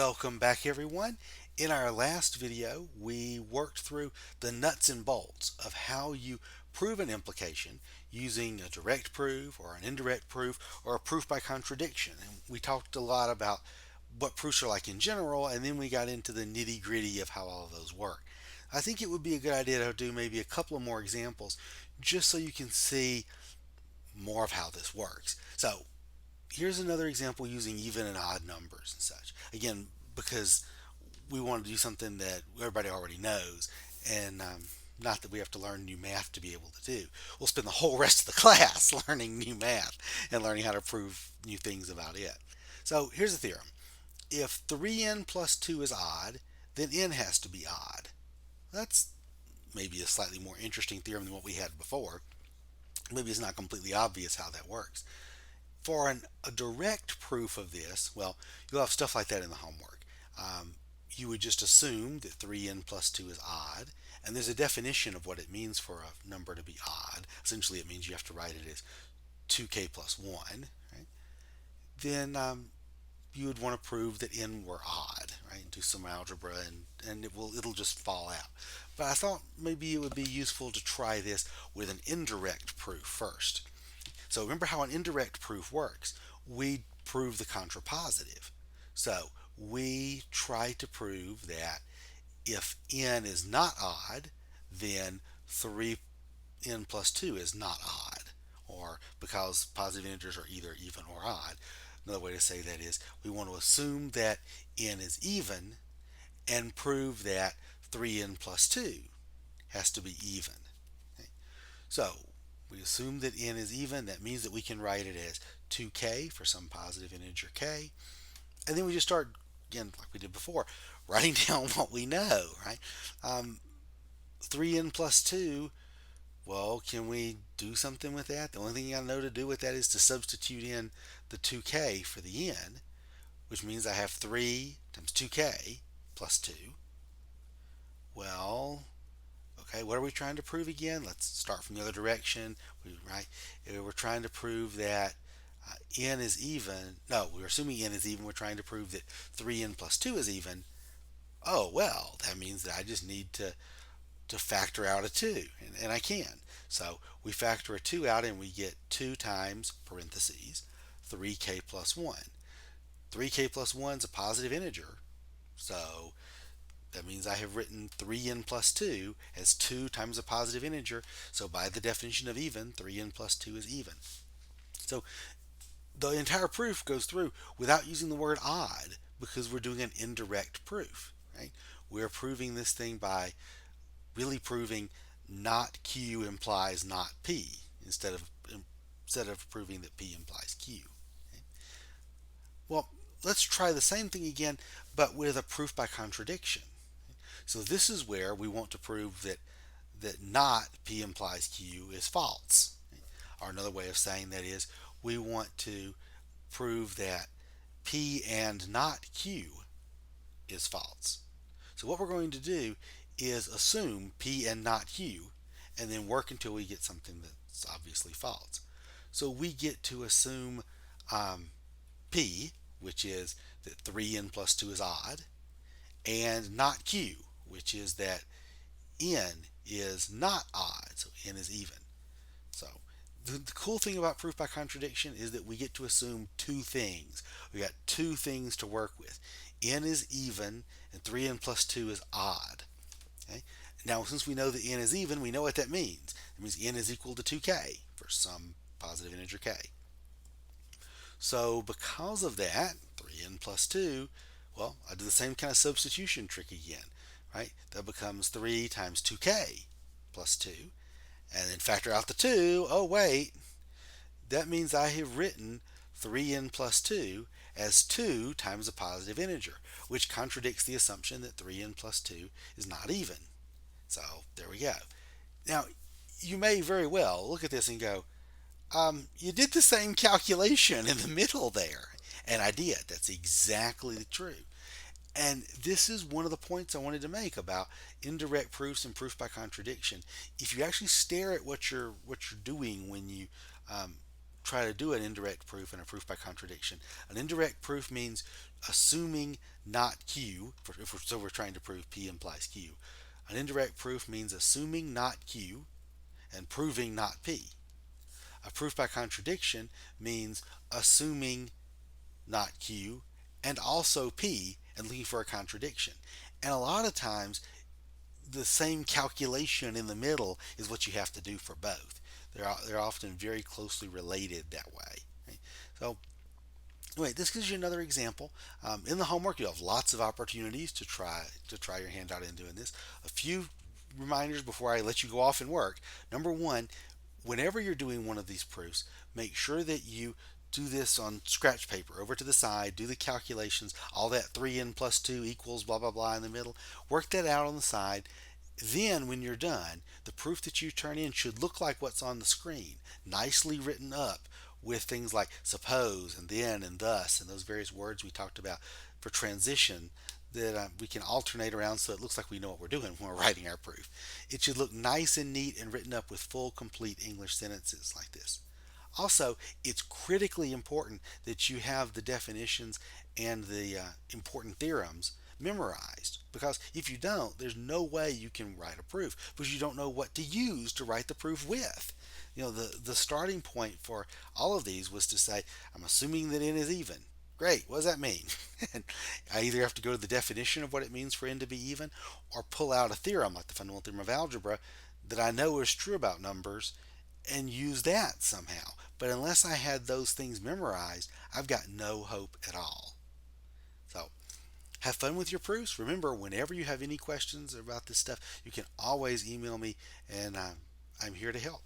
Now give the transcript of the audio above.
Welcome back, everyone. In our last video, we worked through the nuts and bolts of how you prove an implication using a direct proof or an indirect proof or a proof by contradiction. And we talked a lot about what proofs are like in general, and then we got into the nitty gritty of how all of those work. I think it would be a good idea to do maybe a couple of more examples just so you can see more of how this works. So, here's another example using even and odd numbers and such. Again, because we want to do something that everybody already knows, and not that we have to learn new math to be able to do. We'll spend the whole rest of the class learning new math and learning how to prove new things about it. So here's the theorem. If 3n plus 2 is odd, then n has to be odd. That's maybe a slightly more interesting theorem than what we had before. Maybe it's not completely obvious how that works. For a direct proof of this, well, you'll have stuff like that in the homework. You would just assume that 3n plus 2 is odd, and there's a definition of what it means for a number to be odd. Essentially, it means you have to write it as 2k plus 1. Right? Then you would want to prove that n were odd, right? And do some algebra, and it'll just fall out. But I thought maybe it would be useful to try this with an indirect proof first. So remember how an indirect proof works. We prove the contrapositive. So we try to prove that if n is not odd, then 3n plus 2 is not odd, or because positive integers are either even or odd. Another way to say that is we want to assume that n is even and prove that 3n plus 2 has to be even. Okay? So we assume that n is even. That means that we can write it as 2k for some positive integer k. And then we just start, again, like we did before, writing down what we know, right? 3n plus 2, well, can we do something with that? The only thing I know to do with that is to substitute in the 2k for the n, which means I have 3 times 2k plus 2. Well, okay, what are we trying to prove again? Let's start from the other direction. We're trying to prove that n is even. No, we're assuming n is even. We're trying to prove that 3n plus 2 is even. Oh, well, that means that I just need to factor out a 2, and I can. So we factor a 2 out and we get 2 times, parentheses, 3k plus 1. 3k plus 1 is a positive integer, so that means I have written 3n plus 2 as 2 times a positive integer. So by the definition of even, 3n plus 2 is even. So the entire proof goes through without using the word odd because we're doing an indirect proof. Right? We're proving this thing by really proving not Q implies not P instead of proving that P implies Q. Okay? Well, let's try the same thing again, but with a proof by contradiction. So this is where we want to prove that not P implies Q is false. Or another way of saying that is we want to prove that P and not Q is false. So what we're going to do is assume P and not Q and then work until we get something that's obviously false. So we get to assume P, which is that 3n plus 2 is odd, and not Q, which is that n is not odd, so n is even. So the cool thing about proof by contradiction is that we get to assume two things. We got two things to work with. N is even and 3n plus 2 is odd. Okay? Now, since we know that n is even, we know what that means. It means n is equal to 2k for some positive integer k. So because of that, 3n plus 2, well, I do the same kind of substitution trick again, right? That becomes 3 times 2k plus 2, and then factor out the 2. Oh, wait, that means I have written 3n plus 2 as 2 times a positive integer, which contradicts the assumption that 3n plus 2 is not even. So there we go. Now, you may very well look at this and go, you did the same calculation in the middle there. And I did. That's exactly true. And this is one of the points I wanted to make about indirect proofs and proof by contradiction. If you actually stare at what you're doing when you try to do an indirect proof and a proof by contradiction, an indirect proof means assuming not Q. So we're trying to prove P implies Q. An indirect proof means assuming not Q and proving not P. A proof by contradiction means assuming not Q and also P and looking for a contradiction. And a lot of times, the same calculation in the middle is what you have to do for both. They're often very closely related that way. Right? So anyway, this gives you another example. In the homework, you have lots of opportunities to try your hand out in doing this. A few reminders before I let you go off and work. Number one, whenever you're doing one of these proofs, make sure that you do this on scratch paper over to the side, do the calculations, all that 3n plus 2 equals blah blah blah in the middle. Work that out on the side. Then, when you're done, the proof that you turn in should look like what's on the screen, nicely written up with things like suppose and then and thus and those various words we talked about for transition that we can alternate around so it looks like we know what we're doing when we're writing our proof. It should look nice and neat and written up with full, complete English sentences like this. Also, it's critically important that you have the definitions and the important theorems memorized, because if you don't, there's no way you can write a proof because you don't know what to use to write the proof with. The starting point for all of these was to say, I'm assuming that n is even. Great, what does that mean? And I either have to go to the definition of what it means for n to be even or pull out a theorem like the fundamental theorem of algebra that I know is true about numbers and use that somehow. But unless I had those things memorized, I've got no hope at all. So have fun with your proofs. Remember, whenever you have any questions about this stuff, you can always email me, and I'm here to help.